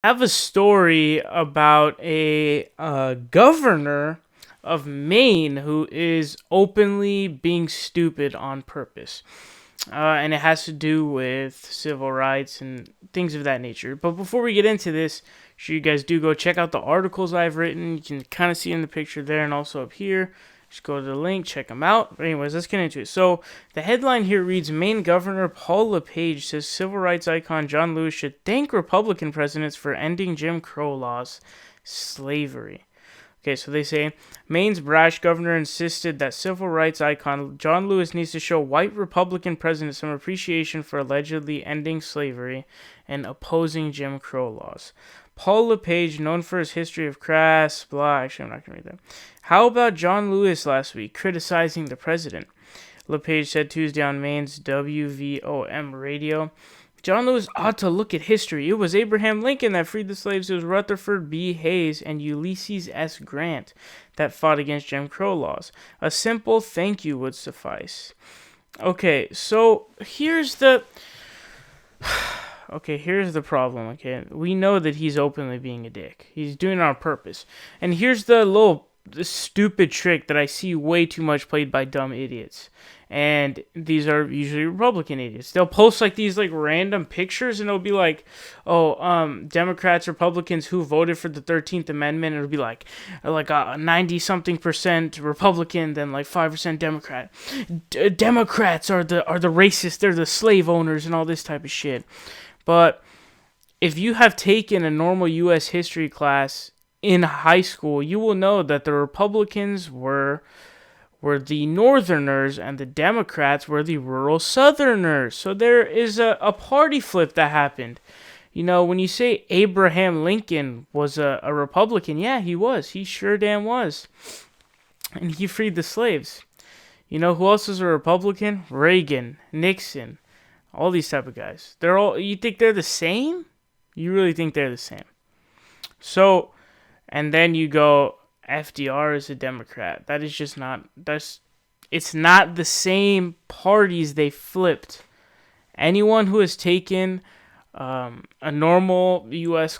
have a story about a governor of Maine who is openly being stupid on purpose. And it has to do with civil rights and things of that nature. But before we get into this, sure you guys do go check out the articles I've written. You can kind of see in the picture there and also up here. Just go to the link, check them out. But anyways, let's get into it. So the headline here reads, Maine Governor Paul LePage says civil rights icon John Lewis should thank Republican presidents for ending Jim Crow laws, slavery. Okay, so they say, Maine's brash governor insisted that civil rights icon John Lewis needs to show white Republican presidents some appreciation for allegedly ending slavery and opposing Jim Crow laws. Paul LePage, known for his history of crass, blah, actually I'm not going to read that. How about John Lewis last week criticizing the president? LePage said Tuesday on Maine's WVOM radio. John Lewis ought to look at history. It was Abraham Lincoln that freed the slaves. It was Rutherford B. Hayes and Ulysses S. Grant that fought against Jim Crow laws. A simple thank you would suffice. Okay, so here's the problem, okay? We know that he's openly being a dick. He's doing it on purpose. And here's the stupid trick that I see way too much played by dumb idiots. And these are usually Republican idiots. They'll post like these like random pictures and it'll be like, Democrats, Republicans who voted for the 13th Amendment. It'll be like a 90-something% Republican, then like 5% Democrat. Democrats are the racists. They're the slave owners and all this type of shit. But if you have taken a normal U.S. history class in high school, you will know that the Republicans were the Northerners and the Democrats were the rural Southerners. So there is a party flip that happened. You know, when you say Abraham Lincoln was a Republican, yeah, he was. He sure damn was. And he freed the slaves. You know who else was a Republican? Reagan, Nixon, all these type of guys. You think they're the same? You really think they're the same? So, and then you go, FDR is a Democrat. That is just not, it's not the same parties they flipped. Anyone who has taken a normal U.S.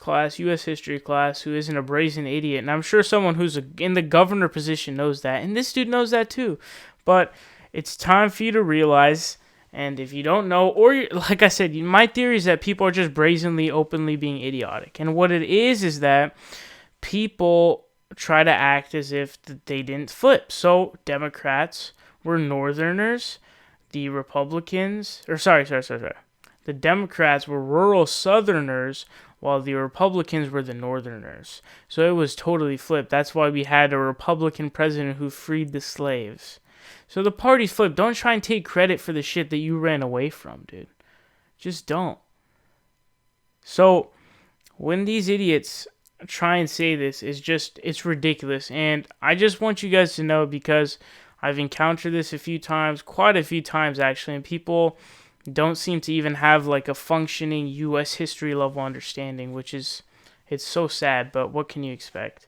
history class, who isn't a brazen idiot, and I'm sure someone who's in the governor position knows that, and this dude knows that too, but it's time for you to realize, and if you don't know, or like I said, my theory is that people are just brazenly, openly being idiotic, and what it is that people try to act as if they didn't flip. So Democrats were Northerners, the Republicans, the Democrats were rural Southerners, while the Republicans were the Northerners. So it was totally flipped. That's why we had a Republican president who freed the slaves. So the party's flipped. Don't try and take credit for the shit that you ran away from, dude. Just don't. So when these idiots try and say this, it's ridiculous, and I just want you guys to know, because I've encountered this quite a few times actually, and people don't seem to even have like a functioning U.S. history level understanding, it's so sad, but what can you expect?